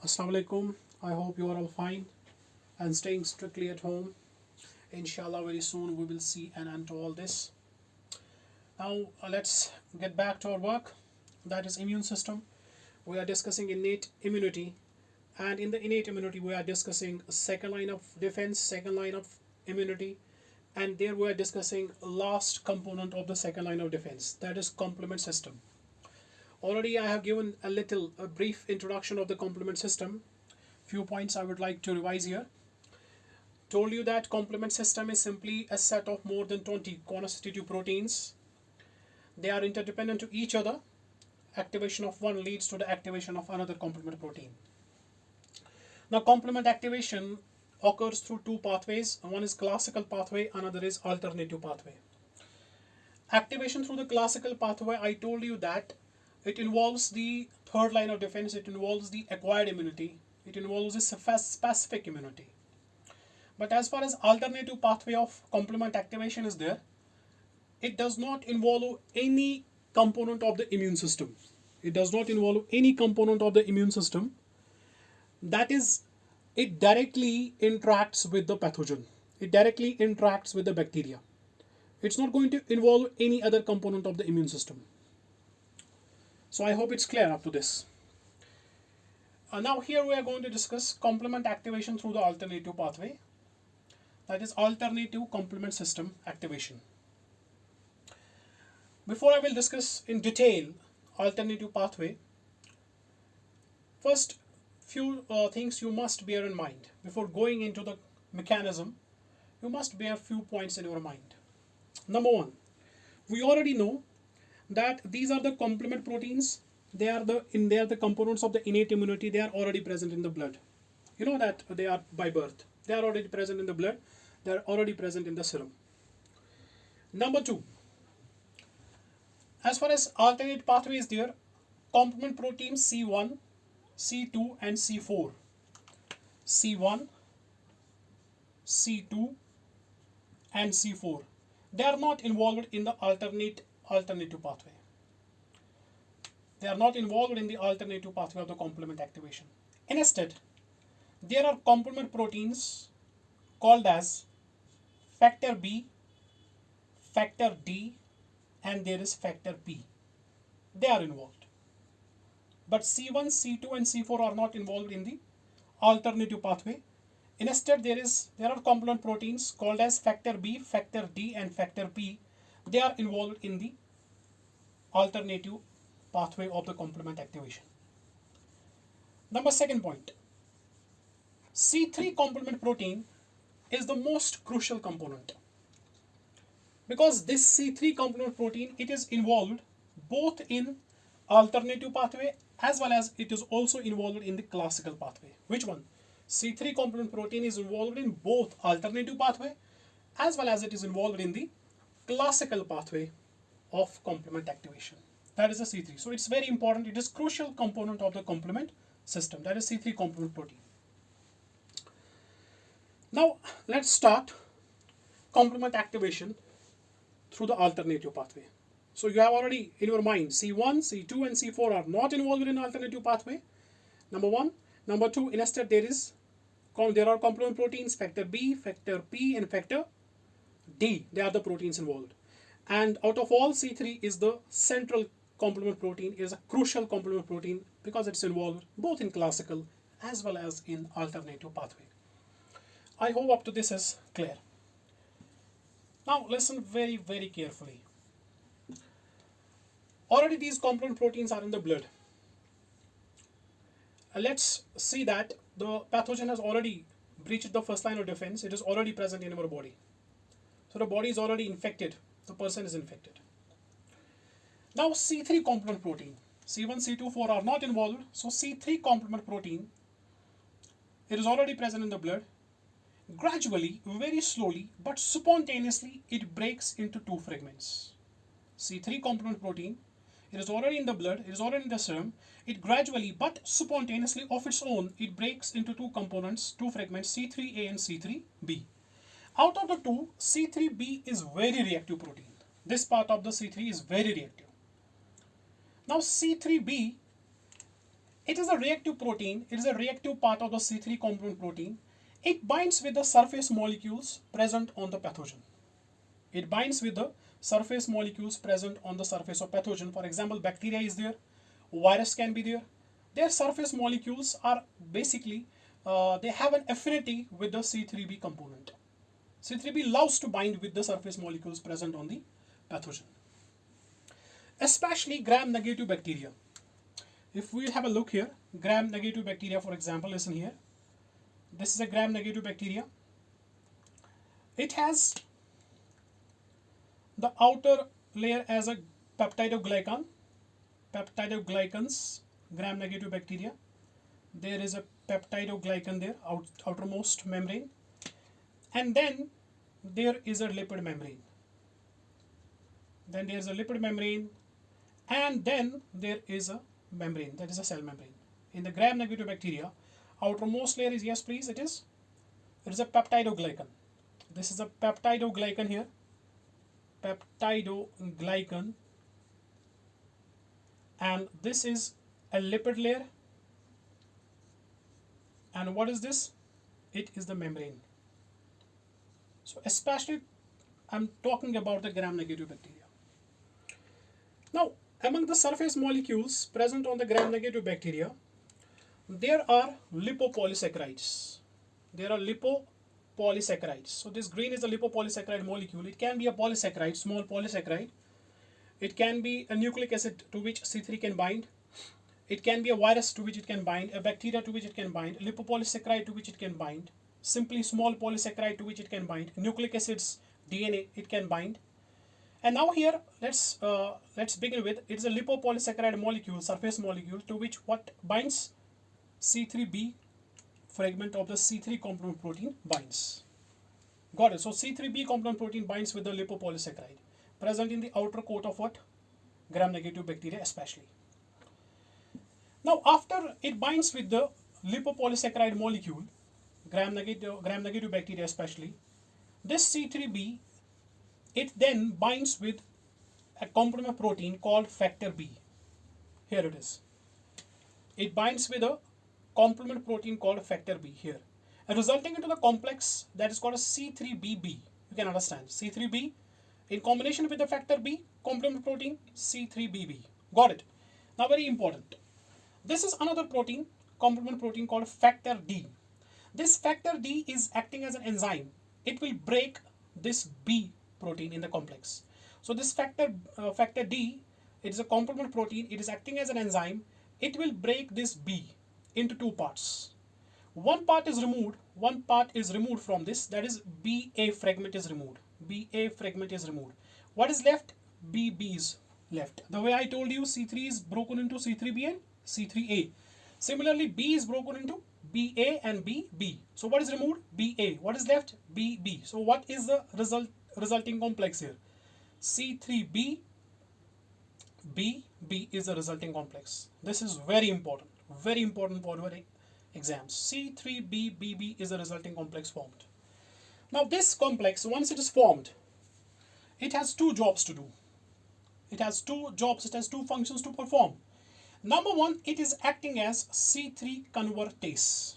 Assalamu alaikum. I hope you are all fine and staying strictly at home. Inshallah, very soon we will see an end to all this. Now, let's get back to our work. That is immune system. We are discussing innate immunity, and in the innate immunity, we are discussing second line of defense, second line of immunity, and there we are discussing last component of the second line of defense. That is complement system. Already, I have given a brief introduction of the complement system. Few points I would like to revise here. Told you that complement system is simply a set of more than 20 constitutive proteins. They are interdependent to each other. Activation of one leads to the activation of another complement protein. Now, complement activation occurs through two pathways. One is classical pathway, another is alternative pathway. Activation through the classical pathway, I told you that it involves the third line of defense, it involves the acquired immunity, it involves the specific immunity. But as far as alternative pathway of complement activation is there, it does not involve any component of the immune system. It does not involve any component of the immune system. That is, it directly interacts with the pathogen. It directly interacts with the bacteria. It's not going to involve any other component of the immune system. So I hope it's clear up to this. Now here we are going to discuss complement activation through the alternative pathway. That is alternative complement system activation. Before I will discuss in detail alternative pathway, first few things you must bear in mind. Before going into the mechanism, you must bear few points in your mind. Number one, we already know that these are the complement proteins. They are the components of the innate immunity. They are already present in the blood. You know that they are by birth. They are already present in the blood. They are already present in the serum. Number two, as far as alternate pathway is there, complement proteins C1, C2 and C4. C1, C2 and C4. They are not involved in the alternative pathway. They are not involved in the alternative pathway of the complement activation. Instead, there are complement proteins called as factor B, factor D, and there is factor P. They are involved. But C1, C2 and C4 are not involved in the alternative pathway. Instead, there are complement proteins called as factor B, factor D and factor P. They are involved in the alternative pathway of the complement activation. Number second point. C3 complement protein is the most crucial component. Because this C3 complement protein, it is involved both in alternative pathway as well as it is also involved in the classical pathway. Which one? C3 complement protein is involved in both alternative pathway as well as it is involved in the classical pathway of complement activation. That is the C3. So it's very important. It is crucial component of the complement system. That is C3 complement protein. Now let's start complement activation through the alternative pathway. So you have already in your mind C1, C2 and C4 are not involved in alternative pathway. Number one. Number two, instead there are complement proteins factor B, factor P and factor D. They are the proteins involved. And out of all, C3 is the central complement protein, is a crucial complement protein because it's involved both in classical as well as in alternative pathway. I hope up to this is clear. Now listen very, very carefully. Already these complement proteins are in the blood. Let's see that the pathogen has already breached the first line of defense. It is already present in our body. So the body is already infected. The person is infected. Now C3 complement protein, C1, C2, 4 are not involved. So C3 complement protein, it is already present in the blood. Gradually, very slowly, but spontaneously, it breaks into two fragments. C3 complement protein, it is already in the blood, it is already in the serum. It gradually, but spontaneously of its own, it breaks into two components, two fragments, C3A and C3B. Out of the two, C3B is very reactive protein. This part of the C3 is very reactive. Now C3B It is a reactive protein. It is a reactive part of the C3 complement protein. It binds with the surface molecules present on the pathogen. It binds with the surface molecules present on the surface of pathogen. For example, bacteria is there, virus can be there. Their surface molecules are basically, they have an affinity with the C3b component. C3b loves to bind with the surface molecules present on the pathogen, especially gram-negative bacteria. If we have a look here, gram-negative bacteria, for example, listen here. This is a gram-negative bacteria. It has the outer layer as a peptidoglycan, peptidoglycans, gram-negative bacteria. There is a peptidoglycan there, outermost membrane, and then there is a lipid membrane. Then there is a lipid membrane, and then there is a membrane, that is a cell membrane. In the gram-negative bacteria, outermost layer is, yes please, it is a peptidoglycan. This is a peptidoglycan here, peptidoglycan, and this is a lipid layer. And what is this? It is the membrane. So especially I'm talking about the gram-negative bacteria. Now, among the surface molecules present on the gram-negative bacteria, there are lipopolysaccharides. There are lipopolysaccharides. So this green is the lipopolysaccharide molecule. It can be a polysaccharide, small polysaccharide. It can be a nucleic acid to which C3 can bind. It can be a virus to which it can bind, a bacteria to which it can bind, a lipopolysaccharide to which it can bind, simply small polysaccharide to which it can bind, nucleic acids, DNA, it can bind. And now here, let's begin with, it is a lipopolysaccharide molecule, surface molecule, to which what binds? C3b fragment of the C3 complement protein binds. Got it? So C3b complement protein binds with the lipopolysaccharide, present in the outer coat of what? Gram-negative bacteria especially. Now, after it binds with the lipopolysaccharide molecule, gram-negative bacteria especially, this C3b, it then binds with a complement protein called factor B. Here it is. It binds with a complement protein called factor B here, and resulting into the complex that is called a C3bb. You can understand C3b in combination with the factor B, complement protein C3bb. Got it? Now, very important. This is another protein, complement protein called factor D. This factor D is acting as an enzyme. It will break this B protein in the complex. So this factor D, it is a complement protein. It is acting as an enzyme. It will break this B into two parts. One part is removed. One part is removed from this. That is BA fragment is removed. BA fragment is removed. What is left? BB is left. The way I told you, C3 is broken into C3b and C3a. Similarly, B is broken into BA and BB. So what is removed? BA. What is left? BB. So what is the resulting complex here? C3b, BB is the resulting complex. This is very important for your exams. C3b, BB is the resulting complex formed. Now this complex, once it is formed, it has two jobs to do. It has two functions to perform. Number one, it is acting as C3 convertase.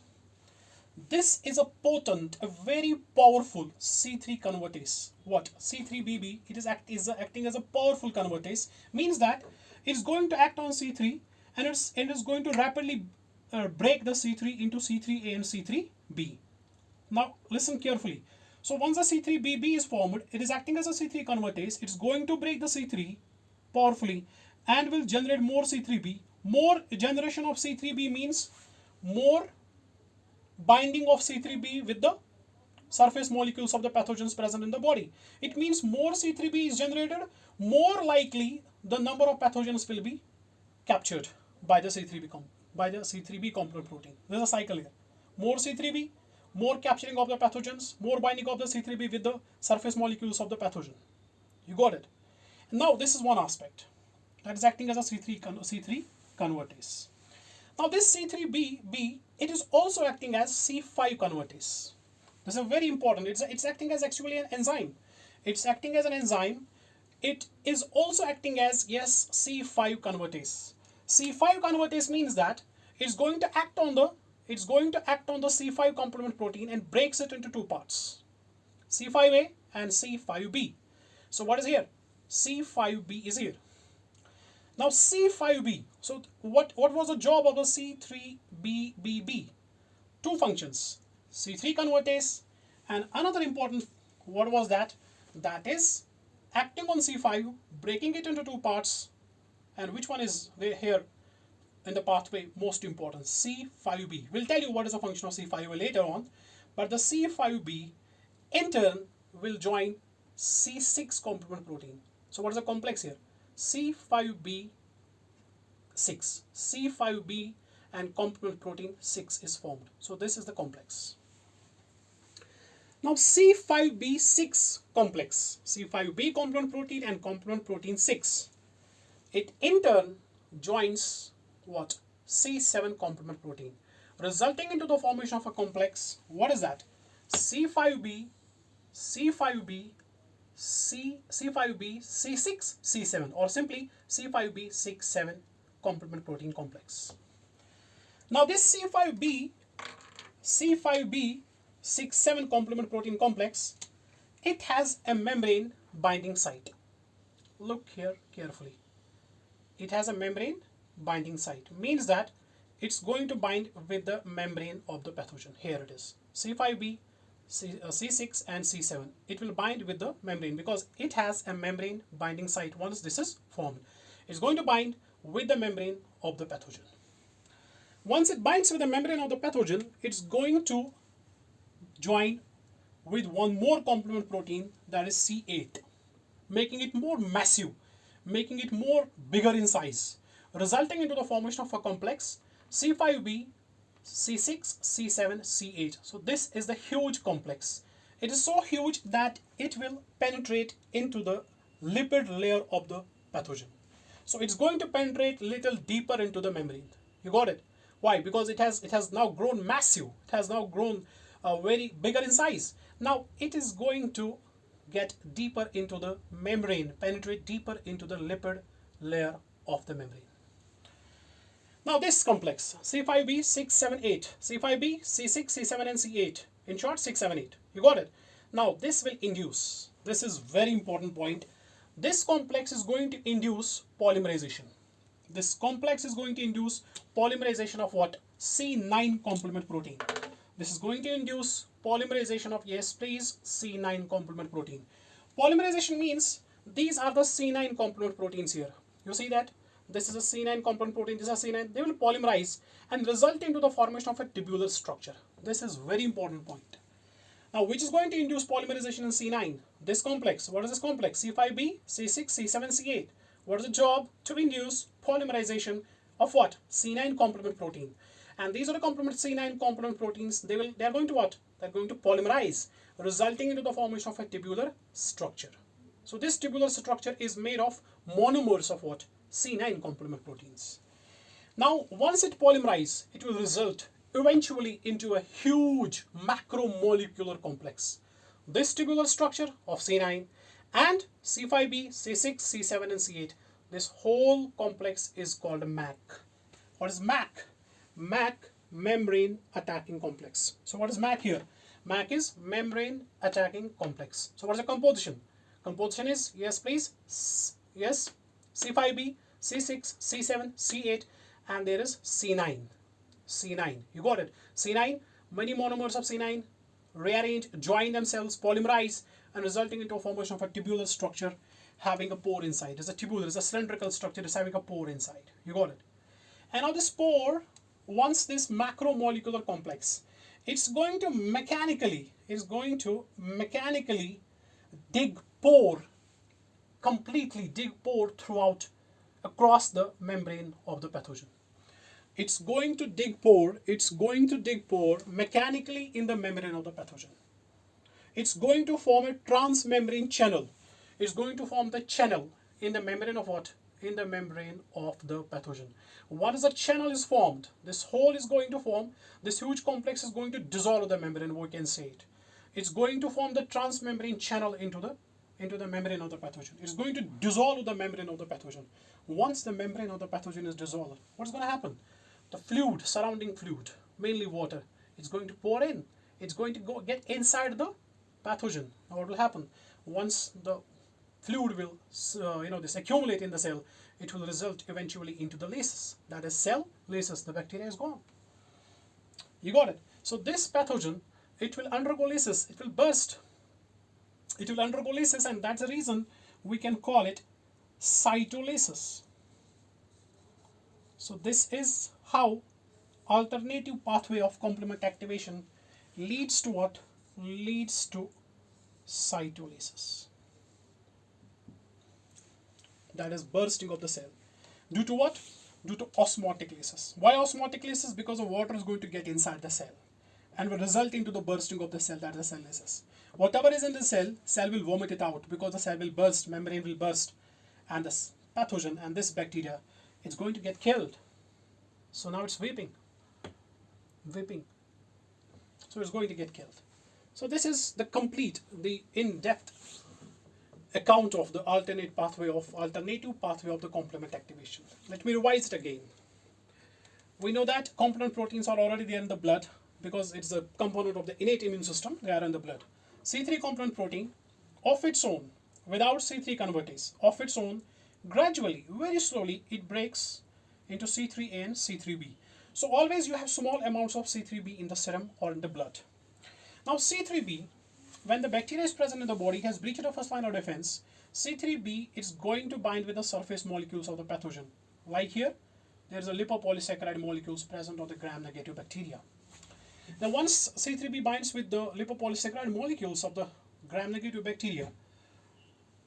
This is a potent, a very powerful C3 convertase. What? C3bb, it is acting as a powerful convertase. Means that it is going to act on C3 and it is going to rapidly break the C3 into C3a and C3b. Now listen carefully. So once the C3bb is formed, it is acting as a C3 convertase. It is going to break the C3 powerfully and will generate more C3b. More generation of C3b means more binding of C3b with the surface molecules of the pathogens present in the body. It means more C3b is generated, more likely the number of pathogens will be captured by the C3b complement protein. There is a cycle here. More C3b, more capturing of the pathogens, more binding of the C3b with the surface molecules of the pathogen. You got it? Now this is one aspect that is acting as a C3 convertase. Now this C3b, it is also acting as C5 convertase. This is very important. It's acting as actually an enzyme. It's acting as an enzyme. It is also acting as, yes, C5 convertase. C5 convertase means that it's going to act on the C5 complement protein and breaks it into two parts, C5a and C5b. So what is here? C5b is here. Now C5b, so what was the job of the C3bbb? Two functions, C3 convertase, and another important, what was that? That is acting on C5, breaking it into two parts, and which one is here in the pathway most important? C5b. We'll tell you what is the function of C5b later on, but the C5b in turn will join C6 complement protein. So what is the complex here? C5b6. C5b and complement protein 6 is formed. So this is the complex. Now C5b6 complex, C5b complement protein and complement protein 6, it in turn joins what? C7 complement protein, resulting into the formation of a complex. What is that? C5b, C5b, C5b, C6, C7, or simply C5b 6 7 complement protein complex. Now this C5b 6 7 complement protein complex, it has a membrane binding site. Look here carefully. It has a membrane binding site, means that it's going to bind with the membrane of the pathogen. Here it is, C5b, C6 and C7. It will bind with the membrane because it has a membrane binding site. Once this is formed, it's going to bind with the membrane of the pathogen. Once it binds with the membrane of the pathogen, it's going to join with one more complement protein, that is C8, making it more massive, making it more bigger in size, resulting into the formation of a complex C5b, C6, C7, C8. So this is the huge complex. It is so huge that it will penetrate into the lipid layer of the pathogen. So it's going to penetrate little deeper into the membrane. You got it? Why? Because it has now grown massive. It has now grown very bigger in size. Now it is going to get deeper into the membrane, penetrate deeper into the lipid layer of the membrane. Now this complex, C5b, 6, 7, 8, C5b, C6, C7 and C8. In short, 6, 7, 8. You got it? Now this will induce, this is very important point, this complex is going to induce polymerization. This complex is going to induce polymerization of what? C9 complement protein. This is going to induce polymerization of, yes please, C9 complement protein. Polymerization means these are the C9 complement proteins here. You see that? This is a C9 complement protein, this is a C9. They will polymerize and result into the formation of a tubular structure. This is very important point. Now which is going to induce polymerization in C9? This complex. What is this complex? C5b, C6, C7, C8. What is the job? To induce polymerization of what? C9 complement protein. And these are the complement C9 complement proteins. They are going to what? They're going to polymerize, resulting into the formation of a tubular structure. So this tubular structure is made of monomers of what? C9 complement proteins. Now once it polymerizes, it will result eventually into a huge macromolecular complex. This tubular structure of C9 and C5b, C6, C7 and C8, this whole complex is called MAC. What is MAC? MAC, membrane attacking complex. So what is MAC here? MAC is membrane attacking complex. So what is the composition? Composition is, yes please, yes, C5b, C6, C7, C8, and there is C9. C9, you got it. C9, many monomers of C9 rearrange, join themselves, polymerize, and resulting into a formation of a tubular structure having a pore inside. It's a tubular, it's a cylindrical structure, it's having a pore inside. You got it. And now this pore, once this macromolecular complex, it's going to mechanically dig pore, completely dig pore throughout, across the membrane of the pathogen. It's going to dig pore mechanically in the membrane of the pathogen. It's going to form a transmembrane channel. It's going to form the channel in the membrane of what? In the membrane of the pathogen. Once the channel is formed, this hole is going to form, this huge complex is going to dissolve the membrane, we can say it. It's going to form the transmembrane channel into the membrane of the pathogen. It's going to dissolve the membrane of the pathogen. Once the membrane of the pathogen is dissolved, what's going to happen? the fluid, surrounding fluid, mainly water, it's going to pour in. It's going to go get inside the pathogen. Now what will happen? Once the fluid will, this accumulate in the cell, it will result eventually into the lysis. That is cell lysis. The bacteria is gone. You got it? So this pathogen, it will undergo lysis. It will burst. It will undergo lysis, and that's the reason we can call it cytolysis. So this is how alternative pathway of complement activation leads to what? Leads to cytolysis. That is bursting of the cell. Due to what? Due to osmotic lysis. Why osmotic lysis? Because the water is going to get inside the cell and will result into the bursting of the cell, that is the cell lysis. Whatever is in the cell will vomit it out because the cell will burst, membrane will burst, and this pathogen and this bacteria, it's going to get killed. So now it's weeping. So it's going to get killed. So this is the complete, the in-depth account of the alternative pathway of the complement activation. Let me revise it again. We know that complement proteins are already there in the blood because it's a component of the innate immune system. They are in the blood. C3 complement protein, of its own, without C3 convertase, of its own, gradually, very slowly, it breaks into C3A and C3B. So always you have small amounts of C3B in the serum or in the blood. Now C3B, when the bacteria is present in the body, has breached the first line of defense, C3b is going to bind with the surface molecules of the pathogen. Like here, there is a lipopolysaccharide molecules present on the gram-negative bacteria. Now once C3b binds with the lipopolysaccharide molecules of the gram-negative bacteria,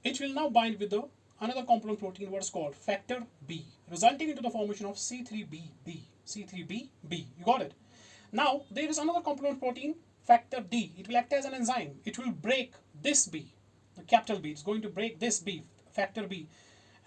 it will now bind with the another complement protein, what is called factor B, resulting into the formation of C3bb. C3bb, you got it? Now there is another complement protein, factor D. It will act as an enzyme. It will break this B, the capital B. It's going to break this B, factor B,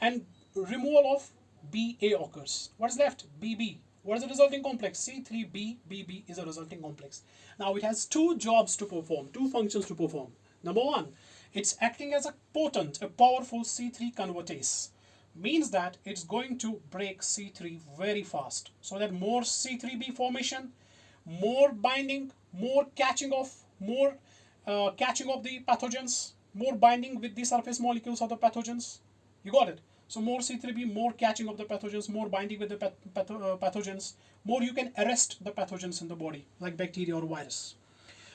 and removal of BA occurs. What is left? BB. What is the resulting complex? C3b-BB is a resulting complex. Now it has two jobs to perform, two functions to perform. Number one, it's acting as a potent, a powerful C3 convertase. Means that it's going to break C3 very fast, so that more C3b formation, more binding, more catching of the pathogens, more binding with the surface molecules of the pathogens. You got it? So more C3b, more catching of the pathogens, more binding with the pathogens, more you can arrest the pathogens in the body, like bacteria or virus.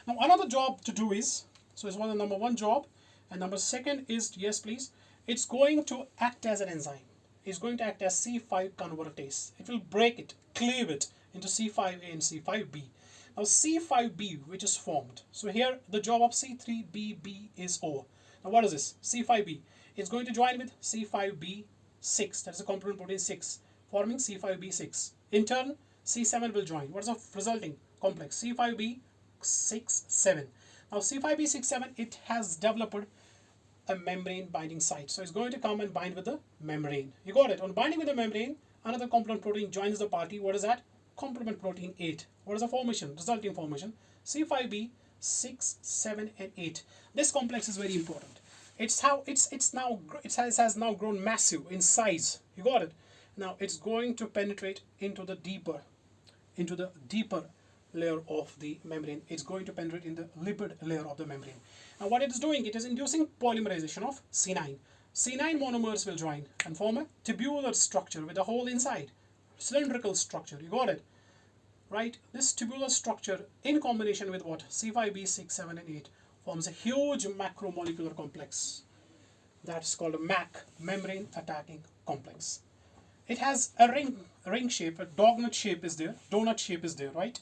Now another job to do is, so it's one of the number one job, and number second is, yes please, it's going to act as an enzyme. It's going to act as C5 convertase. It will break it, cleave it into C5A and C5B. Now C5B, which is formed. So here the job of C3BB is over. Now what is this? C5B. It's going to join with C5B6. That is a complement protein 6, forming C5B6. In turn, C7 will join. What is the resulting complex? C5B67. Now C5B67, it has developed a membrane binding site. So it's going to come and bind with the membrane. You got it? On binding with the membrane, another complement protein joins the party. What is that? Complement protein 8. What is the formation? Resulting formation? C5b 6, 7, and 8. This complex is very important. It has now grown massive in size. You got it? Now it's going to penetrate into the deeper layer of the membrane. It's going to penetrate in the lipid layer of the membrane. Now what it is doing, it is inducing polymerization of C9. C9 monomers will join and form a tubular structure with a hole inside. Cylindrical structure, you got it? Right? This tubular structure in combination with what? C5b, 6, 7, and 8 forms a huge macromolecular complex. That's called a MAC, membrane attacking complex. It has a ring shape, a donut shape is there, right?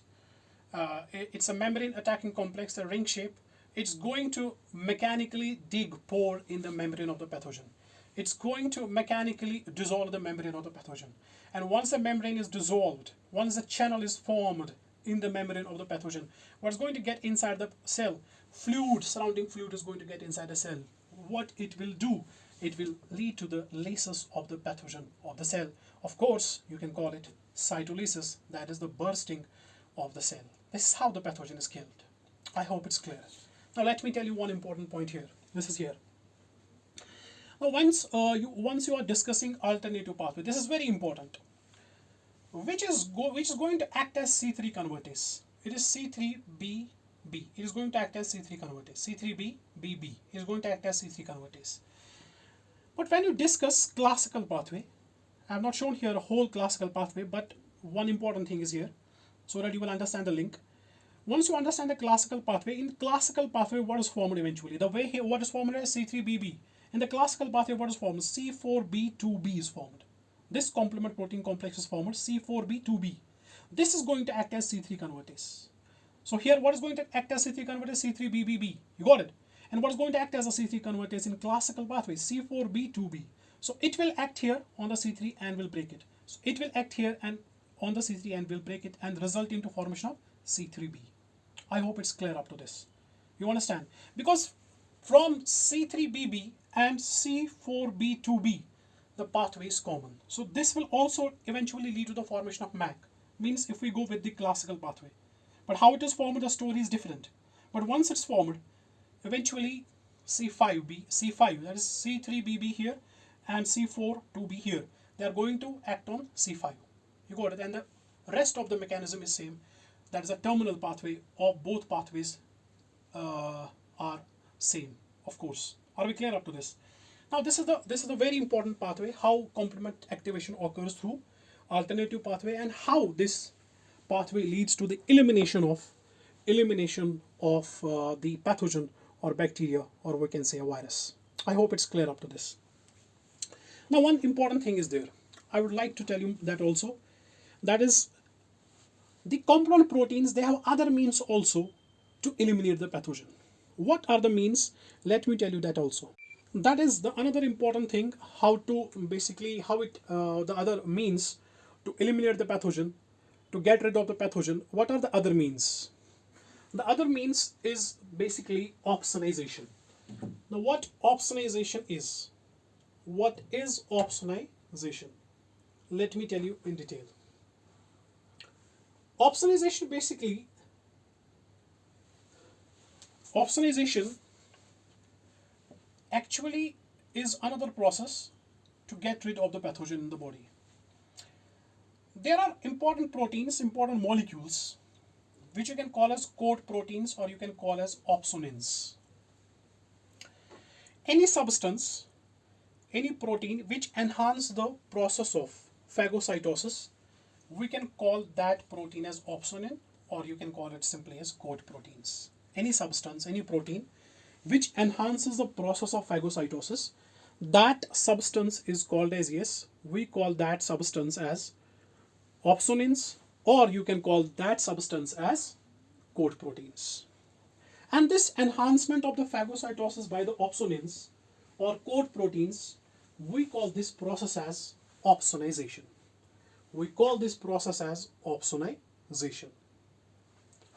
It's a membrane attacking complex, a ring shape. It's going to mechanically pore in the membrane of the pathogen. It's going to mechanically dissolve the membrane of the pathogen. And once the membrane is dissolved, once the channel is formed in the membrane of the pathogen, what's going to get inside the cell? Surrounding fluid is going to get inside the cell. What it will do? It will lead to the lysis of the pathogen of the cell. Of course, you can call it cytolysis, that is the bursting of the cell. This is how the pathogen is killed. I hope it's clear. Now let me tell you one important point here. This is here. Now once you are discussing alternative pathway, this is very important. which is going to act as C3 convertase. It is C3BB. It is going to act as C3 convertase. C3BBB is going to act as C3 convertase. But when you discuss classical pathway, I have not shown here a whole classical pathway, but one important thing is here, so that you will understand the link. Once you understand the classical pathway, in classical pathway, what is formed eventually? The way here, what is formed is C3BB. In the classical pathway, what is formed? C4B2B is formed. This complement protein complex is formed C4B2B. This is going to act as C3 convertase. So here, what is going to act as C3 convertase? C3BBB. You got it? And what is going to act as a C3 convertase in classical pathway? C4B2B. So it will act here on the C3 and will break it. So it will act here and on the C3 and will break it and result into formation of C3B. I hope it's clear up to this. You understand? Because from C3BB and C4B2B, the pathway is common. So this will also eventually lead to the formation of MAC. Means if we go with the classical pathway. But how it is formed, the story is different. But once it's formed, eventually C5, that is C3BB here and C4-2B here, they are going to act on C5. You got it? And the rest of the mechanism is same. That is a terminal pathway of both pathways are same, of course. Are we clear up to this? Now this is the very important pathway, how complement activation occurs through alternative pathway and how this pathway leads to the elimination of the pathogen or bacteria, or we can say a virus. I hope it's clear up to this. Now one important thing is there. I would like to tell you that also. That is, the complement proteins, they have other means also to eliminate the pathogen. What are the means? Let me tell you that also. That is the another important thing, how the other means to eliminate the pathogen, to get rid of the pathogen. What are the other means? The other means is basically opsonization. Now what opsonization is? What is opsonization? Let me tell you in detail. Opsonization actually is another process to get rid of the pathogen in the body. There are important proteins, important molecules, which you can call as coat proteins or you can call as opsonins. Any substance, any protein which enhance the process of phagocytosis, we can call that protein as opsonin, or you can call it simply as coat proteins. Any substance, any protein which enhances the process of phagocytosis, that substance is called as, yes, we call that substance as opsonins, or you can call that substance as coat proteins. And this enhancement of the phagocytosis by the opsonins or coat proteins, we call this process as opsonization. We call this process as opsonization.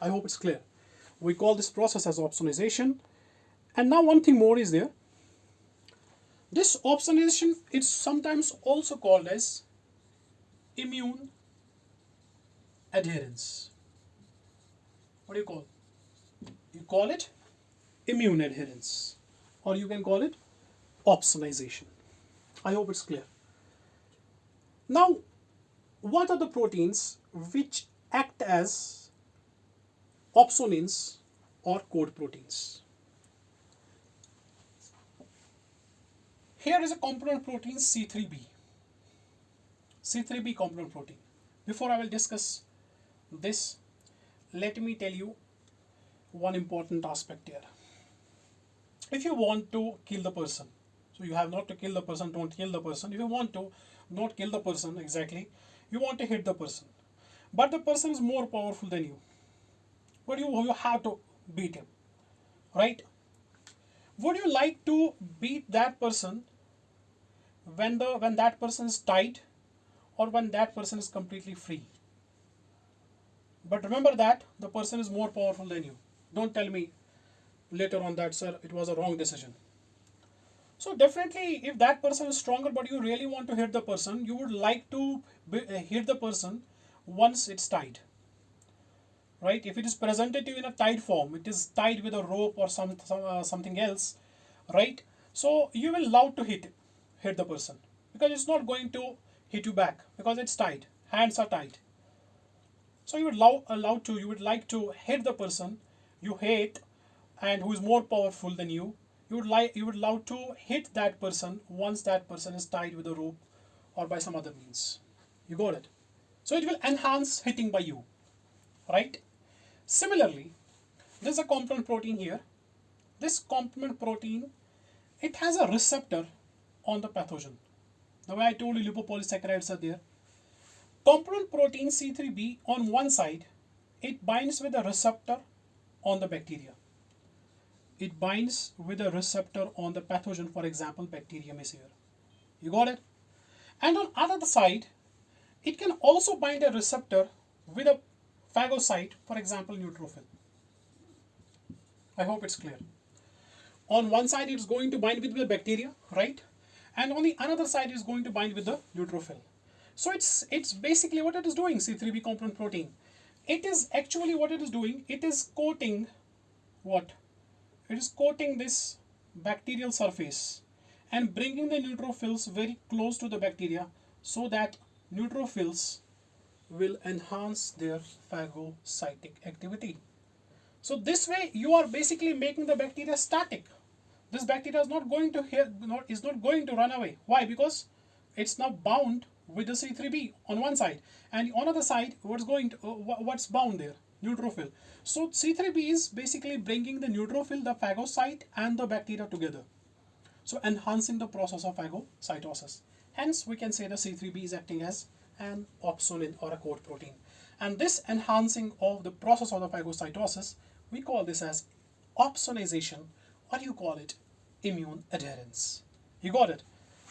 I hope it's clear. We call this process as opsonization. And now one thing more is there. This opsonization is sometimes also called as immune adherence. What do you call? You call it immune adherence, or you can call it opsonization. I hope it's clear. Now, what are the proteins which act as opsonins or coat proteins? Here is a component protein C3b. C3b component protein. Before I will discuss this, let me tell you one important aspect here. If you want to kill the person, so you have not to kill the person, don't kill the person. If you want to not kill the person exactly, you want to hit the person, but the person is more powerful than you, but you have to beat him, right? Would you like to beat that person when that person is tied, or when that person is completely free? But remember that the person is more powerful than you. Don't tell me later on that, sir, it was a wrong decision. So definitely, if that person is stronger but you really want to hit the person, you would like to hit the person once it's tied, right? If it is presented to you in a tied form, it is tied with a rope or something else, right? So you will love to hit the person, because it's not going to hit you back because it's tied. hands are tied. So you would you would like to hit the person you hate and who is more powerful than you. You would love to hit that person once that person is tied with a rope or by some other means. You got it. So it will enhance hitting by you, right? Similarly, there's a complement protein here. This complement protein, it has a receptor on the pathogen. The way I told you, lipopolysaccharides are there. Complement protein C3b on one side, it binds with a receptor on the bacteria. It binds with a receptor on the pathogen, for example, bacterium is here. You got it? And on other side, it can also bind a receptor with a phagocyte, for example, neutrophil. I hope it's clear. On one side, it's going to bind with the bacteria, right? And on the another side, it's going to bind with the neutrophil. So it's basically what it is doing, C3b complement protein. It is actually what it is doing, it is coating what? It is coating this bacterial surface and bringing the neutrophils very close to the bacteria so that neutrophils will enhance their phagocytic activity. So this way you are basically making the bacteria static. This bacteria is not going to run away. Why? Because it's now bound with the C3b on one side, and on the other side, what's bound there? Neutrophil. So C3b is basically bringing the neutrophil, the phagocyte, and the bacteria together. So enhancing the process of phagocytosis. Hence, we can say the C3b is acting as an opsonin or a coat protein. And this enhancing of the process of the phagocytosis, we call this as opsonization, or you call it immune adherence. You got it?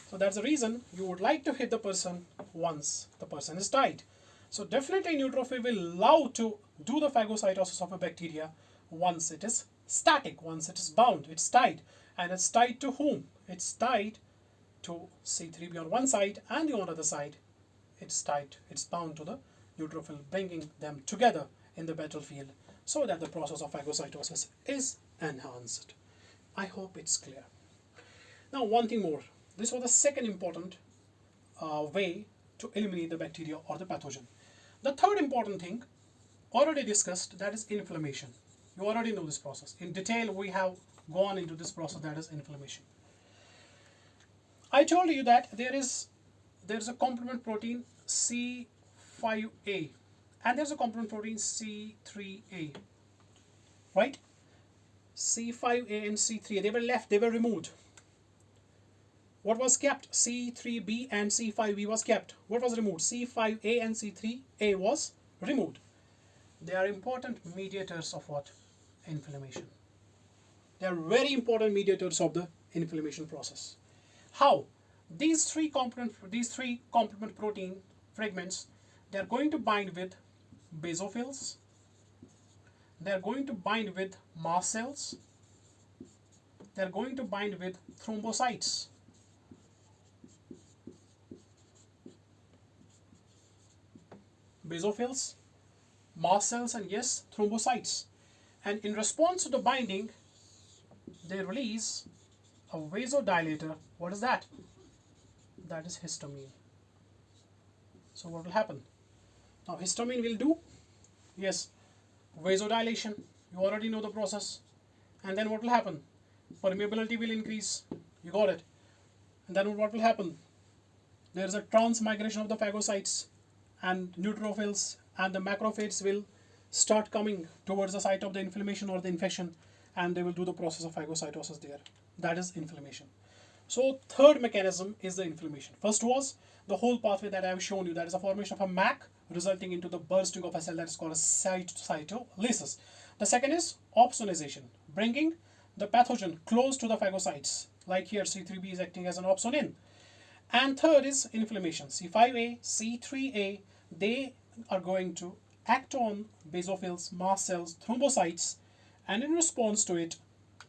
So that's the reason you would like to hit the person once the person is tied. So definitely neutrophil will love to do the phagocytosis of a bacteria once it is static, once it is bound, it's tied. And it's tied to whom? It's tied to C3b on one side, and on the other side it's tied, it's bound to the neutrophil, bringing them together in the battlefield so that the process of phagocytosis is enhanced. I hope it's clear. Now one thing more. This was the second important way to eliminate the bacteria or the pathogen. The third important thing, already discussed, that is inflammation. You already know this process. In detail, we have gone into this process, that is inflammation. I told you that there is a complement protein C5a and there's a complement protein C3a, right? C5a and C3a, they were left, they were removed. What was kept? C3b and C5b was kept. What was removed? C5a and C3a was removed. They are important mediators of what? Inflammation. They are very important mediators of the inflammation process. How? These three complement protein fragments, they are going to bind with basophils. They are going to bind with mast cells. They are going to bind with thrombocytes. Basophils, mast cells, and yes, thrombocytes. And in response to the binding, they release a vasodilator. What is that? That is histamine. So what will happen? Now histamine will do, yes, vasodilation. You already know the process. And then what will happen? Permeability will increase. You got it. And then what will happen? There is a transmigration of the phagocytes, and neutrophils and the macrophages will start coming towards the site of the inflammation or the infection, and they will do the process of phagocytosis there. That is inflammation. So third mechanism is the inflammation. First was the whole pathway that I have shown you, that is a formation of a MAC resulting into the bursting of a cell, that is called a cytolysis. The second is opsonization, bringing the pathogen close to the phagocytes, like here C3b is acting as an opsonin. And third is inflammation. C5a, C3a, they are going to act on basophils, mast cells, thrombocytes, and in response to it,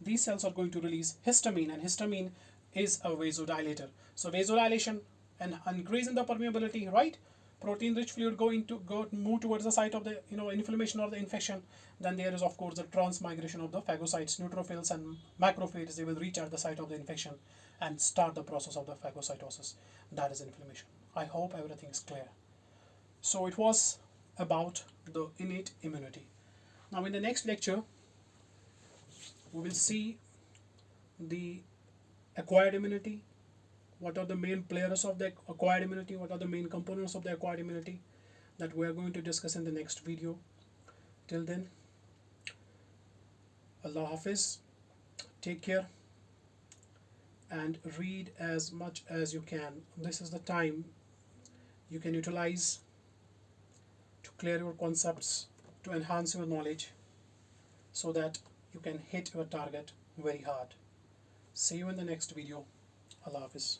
these cells are going to release histamine, and histamine is a vasodilator. So vasodilation and increase in the permeability, right? Protein-rich fluid move towards the site of the inflammation or the infection. Then there is of course the transmigration of the phagocytes, neutrophils, and macrophages. They will reach at the site of the infection and start the process of the phagocytosis. That is inflammation. I hope everything is clear. So it was about the innate immunity. Now in the next lecture, we will see the acquired immunity. What are the main players of the acquired immunity? What are the main components of the acquired immunity that we are going to discuss in the next video. Till then, Allah Hafiz, take care and read as much as you can. This is the time you can utilize to clear your concepts, to enhance your knowledge so that you can hit your target very hard. See you in the next video. Allah Hafiz.